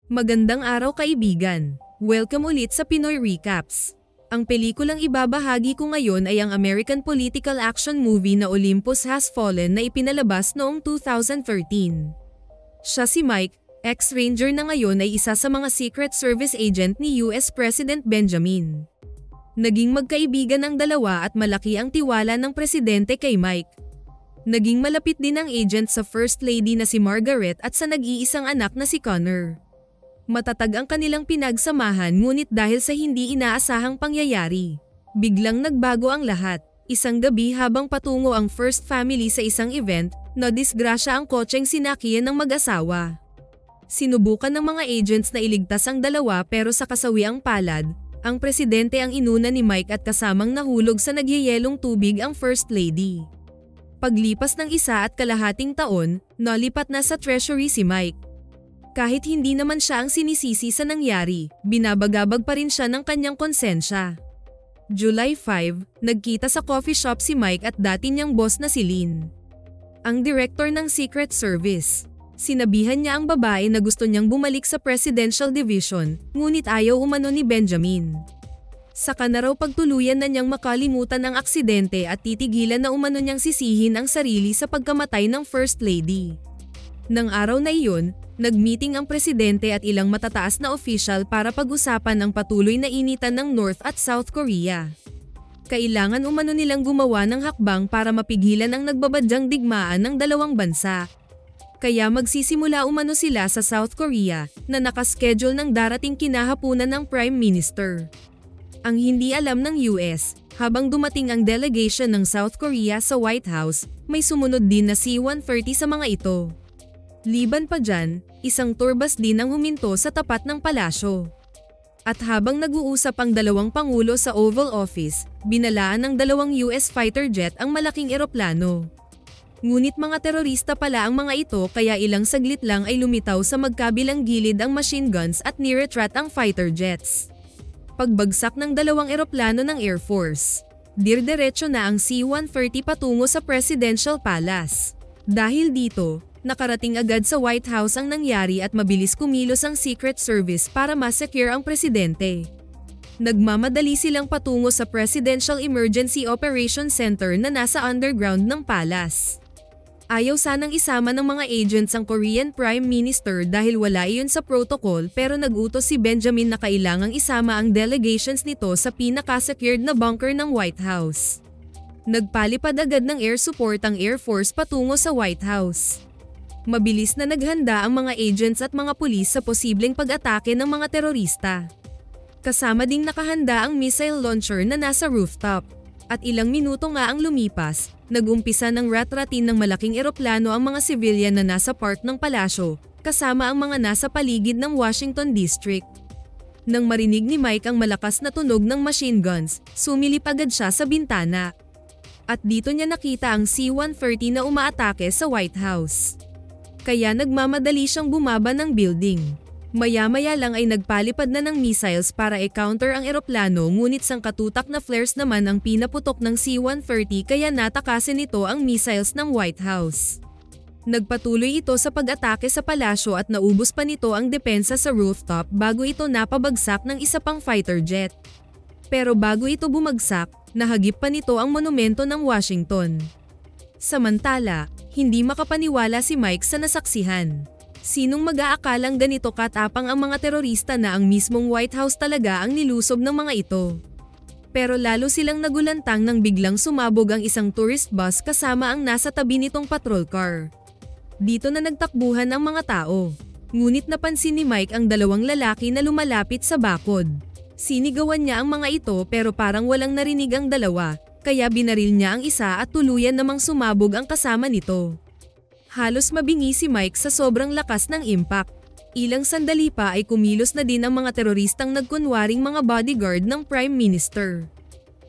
Magandang araw kaibigan! Welcome ulit sa Pinoy Recaps. Ang pelikulang ibabahagi ko ngayon ay ang American political action movie na Olympus Has Fallen na ipinalabas noong 2013. Siya si Mike, ex-ranger na ngayon ay isa sa mga Secret Service agent ni US President Benjamin. Naging magkaibigan ang dalawa at malaki ang tiwala ng presidente kay Mike. Naging malapit din ang agent sa First Lady na si Margaret at sa nag-iisang anak na si Connor. Matatag ang kanilang pinagsamahan ngunit dahil sa hindi inaasahang pangyayari, biglang nagbago ang lahat. Isang gabi habang patungo ang First Family sa isang event, nadisgrasya ang kotseng sinakyan ng mag-asawa. Sinubukan ng mga agents na iligtas ang dalawa pero sa kasawiang palad, ang presidente ang inuna ni Mike at kasamang nahulog sa nagyayelong tubig ang First Lady. Paglipas ng 1.5 taon, nalipat na sa Treasury si Mike. Kahit hindi naman siya ang sinisisi sa nangyari, binabagabag pa rin siya ng kanyang konsensya. July 5, nagkita sa coffee shop si Mike at dati niyang boss na si Lynn, ang director ng Secret Service. Sinabihan niya ang babae na gusto niyang bumalik sa Presidential Division, ngunit ayaw umano ni Benjamin. Saka na raw pagtuluyan na niyang makalimutan ang aksidente at titigilan na umano niyang sisihin ang sarili sa pagkamatay ng First Lady. Nang araw na iyon, nag-meeting ang presidente at ilang matataas na opisyal para pag-usapan ang patuloy na initan ng North at South Korea. Kailangan umano nilang gumawa ng hakbang para mapigilan ang nagbabadyang digmaan ng dalawang bansa. Kaya magsisimula umano sila sa South Korea na nakaschedule ng darating kinahapunan ng Prime Minister. Ang hindi alam ng US, habang dumating ang delegation ng South Korea sa White House, may sumunod din na C-130 sa mga ito. Liban pa dyan, isang tour bus din ang huminto sa tapat ng palasyo. At habang nag-uusap ang dalawang pangulo sa Oval Office, binalaan ng dalawang US fighter jet ang malaking eroplano. Ngunit mga terorista pala ang mga ito kaya ilang saglit lang ay lumitaw sa magkabilang gilid ang machine guns at ni-retreat ang fighter jets. Pagbagsak ng dalawang eroplano ng Air Force, dirdiretso na ang C-130 patungo sa Presidential Palace. Dahil dito, nakarating agad sa White House ang nangyari at mabilis kumilos ang Secret Service para ma-secure ang presidente. Nagmamadali silang patungo sa Presidential Emergency Operations Center na nasa underground ng palace. Ayaw sanang isama ng mga agents ang Korean Prime Minister dahil wala iyon sa protocol pero nag-utos si Benjamin na kailangang isama ang delegations nito sa pinaka-secured na bunker ng White House. Nagpalipad agad ng air support ang Air Force patungo sa White House. Mabilis na naghanda ang mga agents at mga pulis sa posibleng pag-atake ng mga terorista. Kasama ding nakahanda ang missile launcher na nasa rooftop. At ilang minuto nga ang lumipas, nag-umpisa ng rat-ratin ng malaking eroplano ang mga civilian na nasa part ng palasyo, kasama ang mga nasa paligid ng Washington District. Nang marinig ni Mike ang malakas na tunog ng machine guns, sumilip agad siya sa bintana. At dito niya nakita ang C-130 na umaatake sa White House. Kaya nagmamadali siyang bumaba ng building. Maya-maya lang ay nagpalipad na ng missiles para i-counter ang eroplano ngunit sangkatutak na flares naman ang pinaputok ng C-130 kaya natakasin nito ang missiles ng White House. Nagpatuloy ito sa pag-atake sa palasyo at naubos pa nito ang depensa sa rooftop bago ito napabagsak ng isa pang fighter jet. Pero bago ito bumagsak, nahagip pa nito ang monumento ng Washington. Samantala, hindi makapaniwala si Mike sa nasaksihan. Sinong mag-aakalang ganito katapang ang mga terorista na ang mismong White House talaga ang nilusob ng mga ito. Pero lalo silang nagulantang nang biglang sumabog ang isang tourist bus kasama ang nasa tabi nitong patrol car. Dito na nagtakbuhan ang mga tao. Ngunit napansin ni Mike ang dalawang lalaki na lumalapit sa bakod. Sinigawan niya ang mga ito pero parang walang narinig ang dalawa. Kaya binaril niya ang isa at tuluyan namang sumabog ang kasama nito. Halos mabingi si Mike sa sobrang lakas ng impact. Ilang sandali pa ay kumilos na din ang mga teroristang nagkunwaring mga bodyguard ng Prime Minister.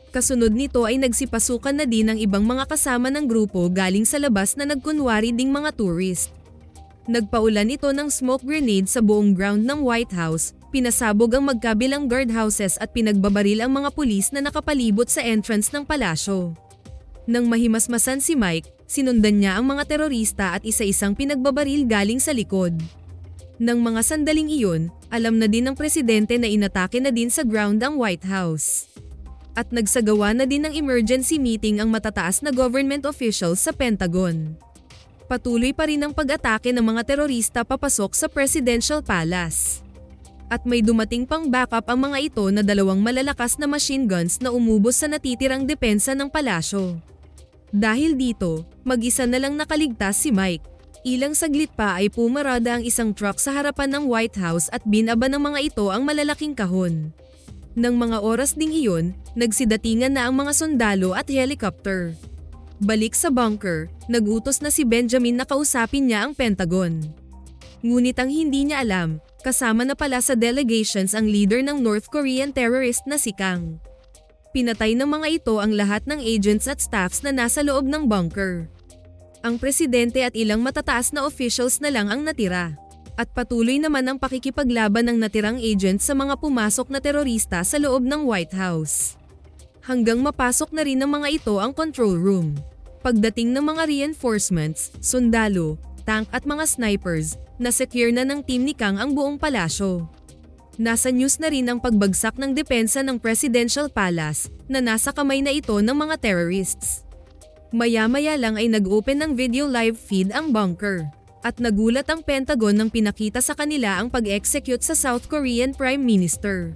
Kasunod nito ay nagsipasukan na din ang ibang mga kasama ng grupo galing sa labas na nagkunwari ding mga tourist. Nagpaulan ito ng smoke grenade sa buong ground ng White House. Pinasabog ang magkabilang guardhouses at pinagbabaril ang mga pulis na nakapalibot sa entrance ng palasyo. Nang mahimasmasan si Mike, sinundan niya ang mga terorista at isa-isang pinagbabaril galing sa likod. Nang mga sandaling iyon, alam na din ng presidente na inatake na din sa ground ang White House. At nagsagawa na din ng emergency meeting ang matataas na government officials sa Pentagon. Patuloy pa rin ang pag-atake ng mga terorista papasok sa Presidential Palace. At may dumating pang backup ang mga ito na 2 malalakas na machine guns na umubos sa natitirang depensa ng palasyo. Dahil dito, mag-isa na lang nakaligtas si Mike. Ilang saglit pa ay pumarada ang isang truck sa harapan ng White House at binaba ng mga ito ang malalaking kahon. Nang mga oras ding iyon, nagsidatingan na ang mga sundalo at helicopter. Balik sa bunker, nagutos na si Benjamin na kausapin niya ang Pentagon. Ngunit ang hindi niya alam, kasama na pala sa delegations ang leader ng North Korean terrorist na si Kang. Pinatay ng mga ito ang lahat ng agents at staffs na nasa loob ng bunker. Ang presidente at ilang matataas na officials na lang ang natira. At patuloy naman ang pakikipaglaban ng natirang agents sa mga pumasok na terorista sa loob ng White House. Hanggang mapasok na rin ng mga ito ang control room. Pagdating ng mga reinforcements, sundalo, tank at mga snipers, na-secure na ng team ni Kang ang buong palasyo. Nasa news na rin ang pagbagsak ng depensa ng Presidential Palace na nasa kamay na ito ng mga terrorists. Maya-maya lang ay nag-open ng video live feed ang bunker. At nagulat ang Pentagon nang pinakita sa kanila ang pag-execute sa South Korean Prime Minister.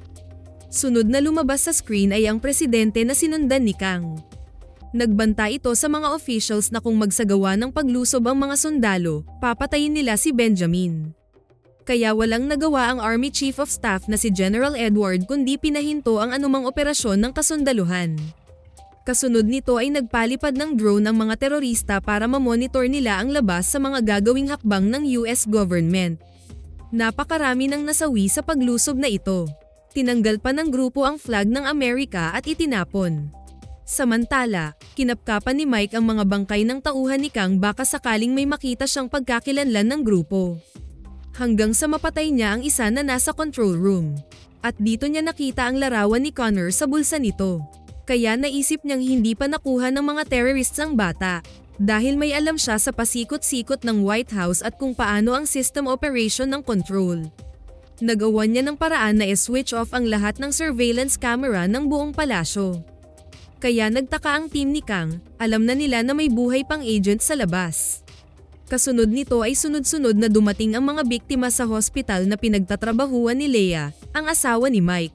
Sunod na lumabas sa screen ay ang presidente na sinundan ni Kang. Nagbanta ito sa mga officials na kung magsagawa ng paglusob ang mga sundalo, papatayin nila si Benjamin. Kaya walang nagawa ang Army Chief of Staff na si General Edward kundi pinahinto ang anumang operasyon ng kasundaluhan. Kasunod nito ay nagpalipad ng drone ang mga terorista para mamonitor nila ang labas sa mga gagawing hakbang ng US government. Napakarami nang nasawi sa paglusob na ito. Tinanggal pa ng grupo ang flag ng Amerika at itinapon. Samantala, kinapkapan ni Mike ang mga bangkay ng tauhan ni Kang baka sakaling may makita siyang pagkakilanlan ng grupo. Hanggang sa mapatay niya ang isa na nasa control room. At dito niya nakita ang larawan ni Connor sa bulsa nito. Kaya naisip niyang hindi pa nakuha ng mga terrorists ang bata. Dahil may alam siya sa pasikot-sikot ng White House at kung paano ang system operation ng control. Nagawa niya ng paraan na i-switch off ang lahat ng surveillance camera ng buong palasyo. Kaya nagtaka ang team ni Kang, alam na nila na may buhay pang agent sa labas. Kasunod nito ay sunod-sunod na dumating ang mga biktima sa hospital na pinagtatrabahuan ni Leah, ang asawa ni Mike.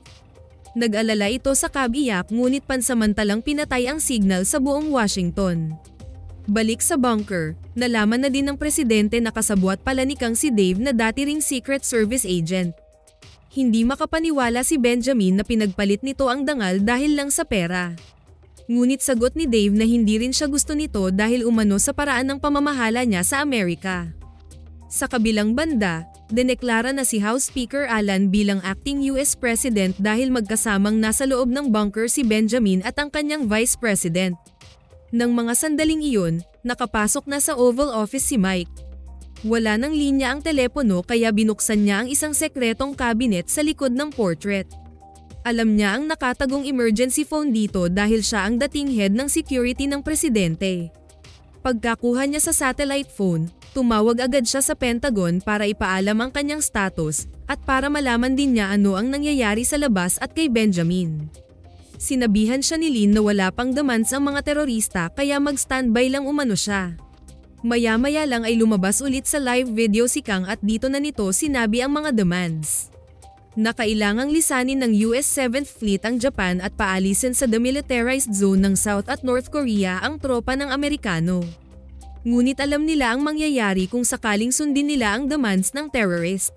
Nag-alala ito sa kabiyak ngunit pansamantalang pinatay ang signal sa buong Washington. Balik sa bunker, nalaman na din ng presidente na kasabwat pala ni Kang si Dave na dati ring Secret Service agent. Hindi makapaniwala si Benjamin na pinagpalit nito ang dangal dahil lang sa pera. Ngunit sagot ni Dave na hindi rin siya gusto nito dahil umano sa paraan ng pamamahala niya sa Amerika. Sa kabilang banda, dineklara na si House Speaker Alan bilang acting US President dahil magkasamang nasa loob ng bunker si Benjamin at ang kanyang Vice President. Nang mga sandaling iyon, nakapasok na sa Oval Office si Mike. Wala nang linya ang telepono kaya binuksan niya ang isang sekretong cabinet sa likod ng portrait. Alam niya ang nakatagong emergency phone dito dahil siya ang dating head ng security ng presidente. Pagkakuha niya sa satellite phone, tumawag agad siya sa Pentagon para ipaalam ang kanyang status at para malaman din niya ano ang nangyayari sa labas at kay Benjamin. Sinabihan siya ni Lynn na wala pang demands ang mga terorista kaya mag-standby lang umano siya. Maya-maya lang ay lumabas ulit sa live video si Kang at dito na nito sinabi ang mga demands. Na kailangang lisanin ng US 7th Fleet ang Japan at paalisin sa demilitarized zone ng South at North Korea ang tropa ng Amerikano. Ngunit alam nila ang mangyayari kung sakaling sundin nila ang demands ng terrorist.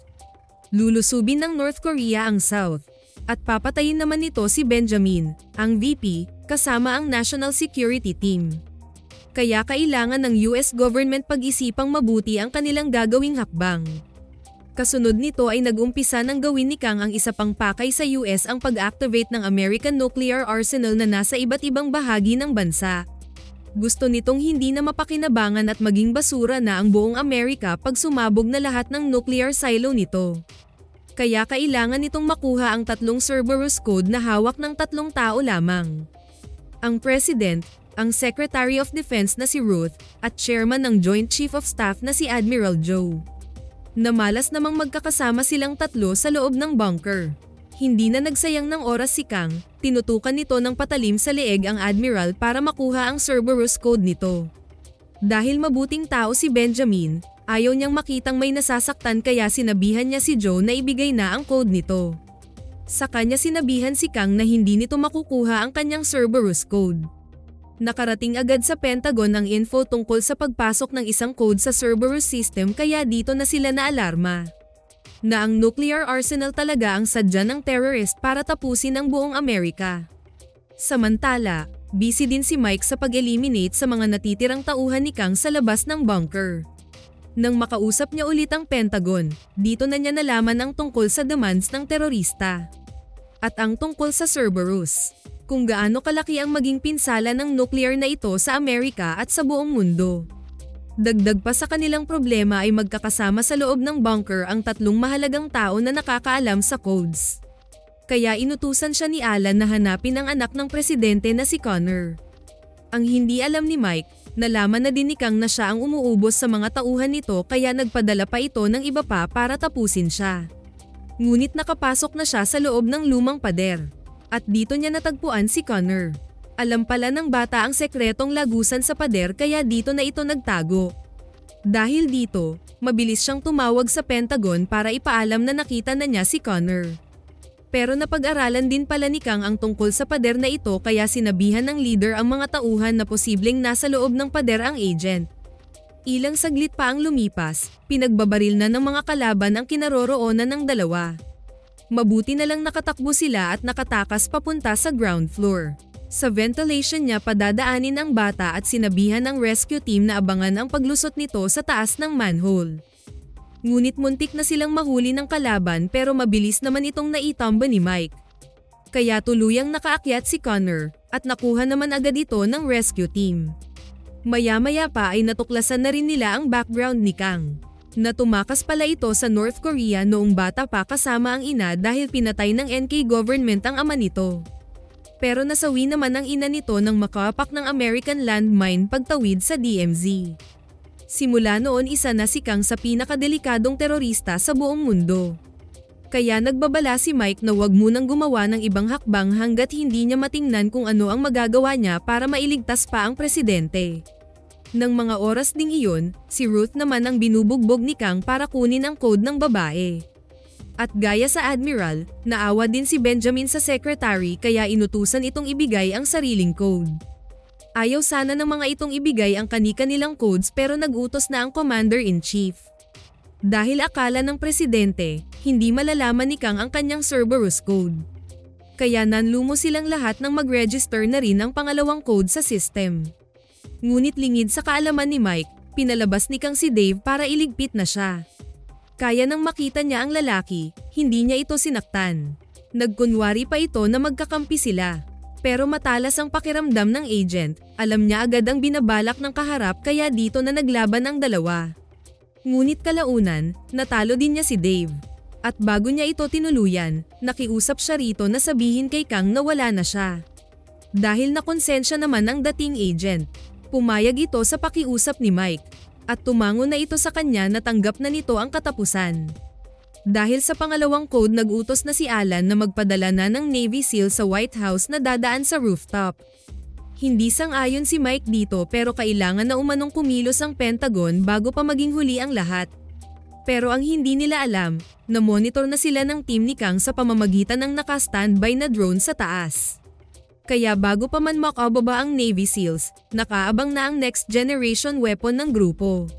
Lulusubin ng North Korea ang South. At papatayin naman nito si Benjamin, ang VP, kasama ang National Security Team. Kaya kailangan ng US government pag-isipang mabuti ang kanilang gagawing hakbang. Kasunod nito ay nag-umpisa ng gawin ni Kang ang isa pang pakay sa US ang pag-activate ng American nuclear arsenal na nasa iba't ibang bahagi ng bansa. Gusto nitong hindi na mapakinabangan at maging basura na ang buong Amerika pag sumabog na lahat ng nuclear silo nito. Kaya kailangan nitong makuha ang 3 Cerberus code na hawak ng 3 tao lamang. Ang President, ang Secretary of Defense na si Ruth, at Chairman ng Joint Chief of Staff na si Admiral Joe. Namalas namang magkakasama silang tatlo sa loob ng bunker. Hindi na nagsayang ng oras si Kang, tinutukan nito ng patalim sa leeg ang Admiral para makuha ang Cerberus code nito. Dahil mabuting tao si Benjamin, ayaw niyang makitang may nasasaktan kaya sinabihan niya si Joe na ibigay na ang code nito. Sa kanya sinabihan si Kang na hindi nito makukuha ang kanyang Cerberus code. Nakarating agad sa Pentagon ang info tungkol sa pagpasok ng isang code sa Cerberus system kaya dito na sila naalarma. Na ang nuclear arsenal talaga ang sadya ng terrorist para tapusin ang buong Amerika. Samantala, busy din si Mike sa pag-eliminate sa mga natitirang tauhan ni Kang sa labas ng bunker. Nang makausap niya ulit ang Pentagon, dito na niya nalaman ang tungkol sa demands ng terorista. At ang tungkol sa Cerberus, kung gaano kalaki ang maging pinsala ng nuclear na ito sa Amerika at sa buong mundo. Dagdag pa sa kanilang problema ay magkakasama sa loob ng bunker ang tatlong mahalagang tao na nakakaalam sa codes. Kaya inutusan siya ni Alan na hanapin ang anak ng presidente na si Connor. Ang hindi alam ni Mike, nalaman na din ni Kang na siya ang umuubos sa mga tauhan nito kaya nagpadala pa ito ng iba pa para tapusin siya. Ngunit nakapasok na siya sa loob ng lumang pader. At dito niya natagpuan si Connor. Alam pala ng bata ang sekretong lagusan sa pader kaya dito na ito nagtago. Dahil dito, mabilis siyang tumawag sa Pentagon para ipaalam na nakita na niya si Connor. Pero napag-aralan din pala ni Kang ang tungkol sa pader na ito kaya sinabihan ng leader ang mga tauhan na posibleng nasa loob ng pader ang agent. Ilang saglit pa ang lumipas, pinagbabaril na ng mga kalaban ang kinaroroonan ng dalawa. Mabuti na lang nakatakbo sila at nakatakas papunta sa ground floor. Sa ventilation niya padadaanin ang bata at sinabihan ng rescue team na abangan ang paglusot nito sa taas ng manhole. Ngunit muntik na silang mahuli ng kalaban pero mabilis naman itong naitamba ni Mike. Kaya tuluyang nakaakyat si Connor at nakuha naman agad ito ng rescue team. Maya-maya pa ay natuklasan na rin nila ang background ni Kang. Na tumakas pala ito sa North Korea noong bata pa kasama ang ina dahil pinatay ng NK government ang ama nito. Pero nasawi naman ang ina nito nang makapak ng American landmine pagtawid sa DMZ. Simula noon isa na si Kang sa pinakadelikadong terorista sa buong mundo. Kaya nagbabala si Mike na wag munang gumawa ng ibang hakbang hanggat hindi niya matingnan kung ano ang magagawa niya para mailigtas pa ang presidente. Nang mga oras ding iyon, si Ruth naman ang binubugbog ni Kang para kunin ang code ng babae. At gaya sa Admiral, naawa din si Benjamin sa secretary kaya inutusan itong ibigay ang sariling code. Ayaw sana ng mga itong ibigay ang kani-kanilang codes pero nag-utos na ang Commander-in-Chief. Dahil akala ng presidente, hindi malalaman ni Kang ang kanyang Cerberus code. Kaya nanlumo silang lahat nang mag-register na rin ang pangalawang code sa system. Ngunit lingid sa kaalaman ni Mike, pinalabas ni Kang si Dave para iligpit na siya. Kaya nang makita niya ang lalaki, hindi niya ito sinaktan. Nagkunwari pa ito na magkakampi sila. Pero matalas ang pakiramdam ng agent, alam niya agad ang binabalak ng kaharap kaya dito na naglaban ang dalawa. Ngunit kalaunan, natalo din niya si Dave. At bago niya ito tinuluyan, nakiusap siya rito na sabihin kay Kang na wala na siya. Dahil nakonsensya naman ang dating agent, pumayag ito sa pakiusap ni Mike. At tumango na ito sa kanya na tanggap na nito ang katapusan. Dahil sa pangalawang code nag-utos na si Alan na magpadala na ng Navy SEAL sa White House na dadaan sa rooftop. Hindi sang-ayon si Mike dito pero kailangan na umanong kumilos ang Pentagon bago pa maging huli ang lahat. Pero ang hindi nila alam, na-monitor na sila ng team ni Kang sa pamamagitan ng naka-standby na drone sa taas. Kaya bago pa man makababa ang Navy SEALs, nakaabang na ang next generation weapon ng grupo.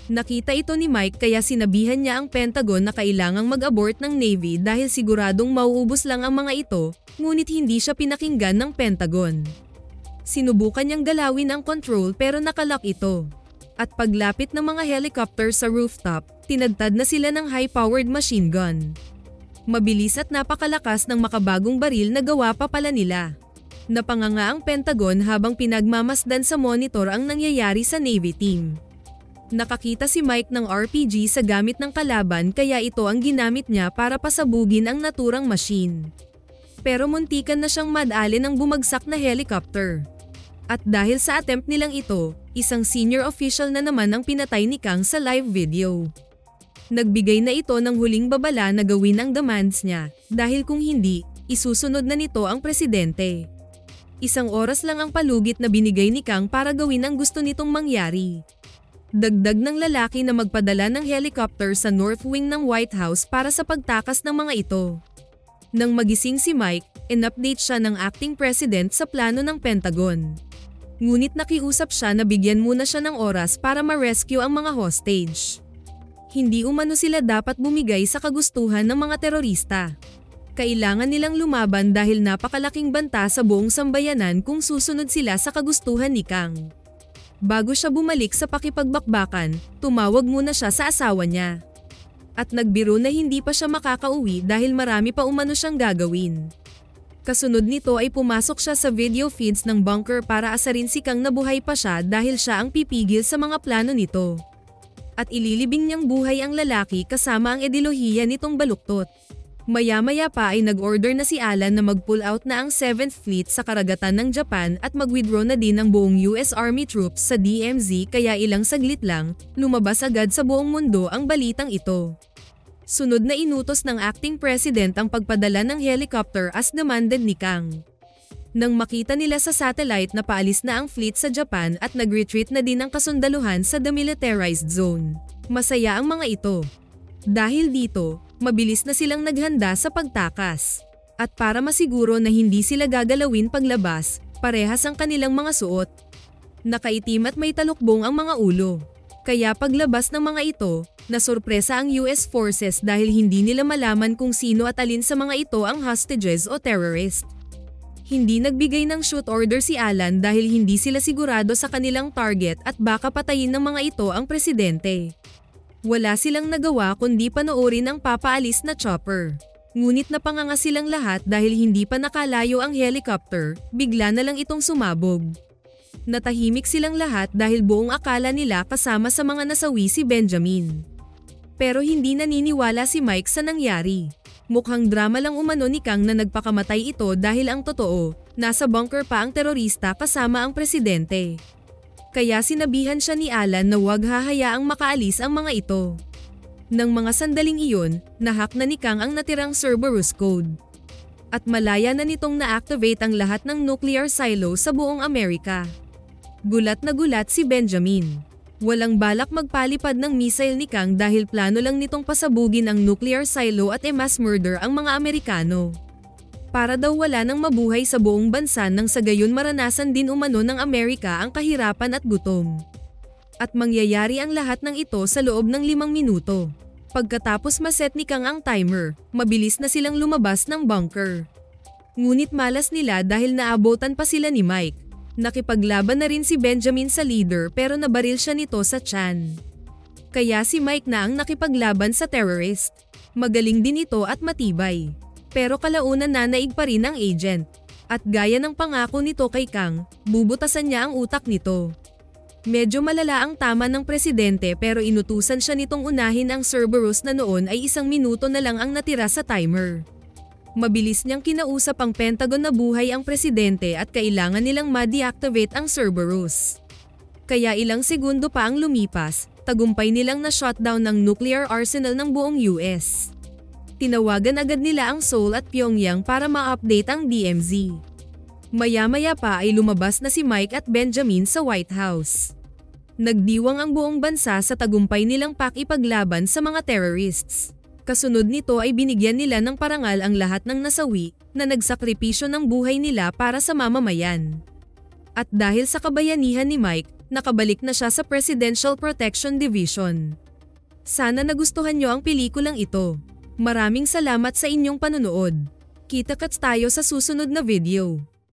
Nakita ito ni Mike kaya sinabihan niya ang Pentagon na kailangang mag-abort ng Navy dahil siguradong mauubos lang ang mga ito, ngunit hindi siya pinakinggan ng Pentagon. Sinubukan niyang galawin ang control pero nakalock ito. At paglapit ng mga helicopter sa rooftop, tinadtad na sila ng high-powered machine gun. Mabilis at napakalakas ng makabagong baril na gawa pa pala nila. Napanganga ang Pentagon habang pinagmamasdan sa monitor ang nangyayari sa Navy team. Nakakita si Mike ng RPG sa gamit ng kalaban kaya ito ang ginamit niya para pasabugin ang naturang machine. Pero muntikan na siyang madali ng bumagsak na helicopter. At dahil sa attempt nilang ito, isang senior official na naman ang pinatay ni Kang sa live video. Nagbigay na ito ng huling babala na gawin ang demands niya, dahil kung hindi, isusunod na nito ang presidente. Isang oras lang ang palugit na binigay ni Kang para gawin ang gusto nitong mangyari. Dagdag ng lalaki na magpadala ng helicopter sa North Wing ng White House para sa pagtakas ng mga ito. Nang magising si Mike, in-update siya ng acting president sa plano ng Pentagon. Ngunit nakiusap siya na bigyan muna siya ng oras para ma-rescue ang mga hostage. Hindi umano sila dapat bumigay sa kagustuhan ng mga terorista. Kailangan nilang lumaban dahil napakalaking banta sa buong sambayanan kung susunod sila sa kagustuhan ni Kang. Bago siya bumalik sa pakipagbakbakan, tumawag muna siya sa asawa niya. At nagbiro na hindi pa siya makakauwi dahil marami pa umano siyang gagawin. Kasunod nito ay pumasok siya sa video feeds ng bunker para asarin si Kang na buhay pa siya dahil siya ang pipigil sa mga plano nito. At ililibing niyang buhay ang lalaki kasama ang ideolohiya nitong baluktot. Maya-maya pa ay nag-order na si Alan na mag-pull out na ang 7th Fleet sa karagatan ng Japan at mag-withdraw na din ang buong US Army troops sa DMZ, kaya ilang saglit lang, lumabas agad sa buong mundo ang balitang ito. Sunod na inutos ng acting president ang pagpadala ng helicopter as demanded ni Kang. Nang makita nila sa satellite na paalis na ang fleet sa Japan at nag-retreat na din ang kasundaluhan sa demilitarized zone, masaya ang mga ito. Dahil dito, mabilis na silang naghanda sa pagtakas. At para masiguro na hindi sila gagalawin paglabas, parehas ang kanilang mga suot. Nakaitim at may talukbong ang mga ulo. Kaya paglabas ng mga ito, nasurpresa ang US forces dahil hindi nila malaman kung sino at alin sa mga ito ang hostages o terrorist. Hindi nagbigay ng shoot order si Alan dahil hindi sila sigurado sa kanilang target at baka patayin ng mga ito ang presidente. Wala silang nagawa kundi panoorin ang papaalis na chopper. Ngunit napanganga silang lahat dahil hindi pa nakalayo ang helicopter, bigla na lang itong sumabog. Natahimik silang lahat dahil buong akala nila kasama sa mga nasawi si Benjamin. Pero hindi naniniwala si Mike sa nangyari. Mukhang drama lang umano ni Kang na nagpakamatay ito dahil ang totoo, nasa bunker pa ang terorista kasama ang presidente. Kaya sinabihan siya ni Alan na huwag hahayaang makaalis ang mga ito. Nang mga sandaling iyon, nahack na ni Kang ang natirang Cerberus code. At malaya na nitong na-activate ang lahat ng nuclear silo sa buong Amerika. Gulat na gulat si Benjamin. Walang balak magpalipad ng missile ni Kang dahil plano lang nitong pasabugin ang nuclear silo at i-mass murder ang mga Amerikano. Para daw wala nang mabuhay sa buong bansa nang sa gayon maranasan din umano ng Amerika ang kahirapan at gutom. At mangyayari ang lahat ng ito sa loob ng 5 minuto. Pagkatapos maset ni Kang ang timer, mabilis na silang lumabas ng bunker. Ngunit malas nila dahil naabotan pa sila ni Mike. Nakipaglaban na rin si Benjamin sa leader pero nabaril siya nito sa tiyan. Kaya si Mike na ang nakipaglaban sa terrorist. Magaling din ito at matibay. Pero kalaunan nanaig pa rin ang agent. At gaya ng pangako nito kay Kang, bubutasan niya ang utak nito. Medyo malala ang tama ng presidente pero inutusan siya nitong unahin ang Cerberus na noon ay 1 minuto na lang ang natira sa timer. Mabilis niyang kinausap ang Pentagon na buhay ang presidente at kailangan nilang ma-deactivate ang Cerberus. Kaya ilang segundo pa ang lumipas, tagumpay nilang na-shutdown ng nuclear arsenal ng buong US. Tinawagan agad nila ang Seoul at Pyongyang para ma-update ang DMZ. Maya-maya pa ay lumabas na si Mike at Benjamin sa White House. Nagdiwang ang buong bansa sa tagumpay nilang pakipaglaban sa mga terrorists. Kasunod nito ay binigyan nila ng parangal ang lahat ng nasawi na nagsakripisyo ng buhay nila para sa mamamayan. At dahil sa kabayanihan ni Mike, nakabalik na siya sa Presidential Protection Division. Sana nagustuhan nyo ang pelikulang ito. Maraming salamat sa inyong panonood. Kita-kits tayo sa susunod na video.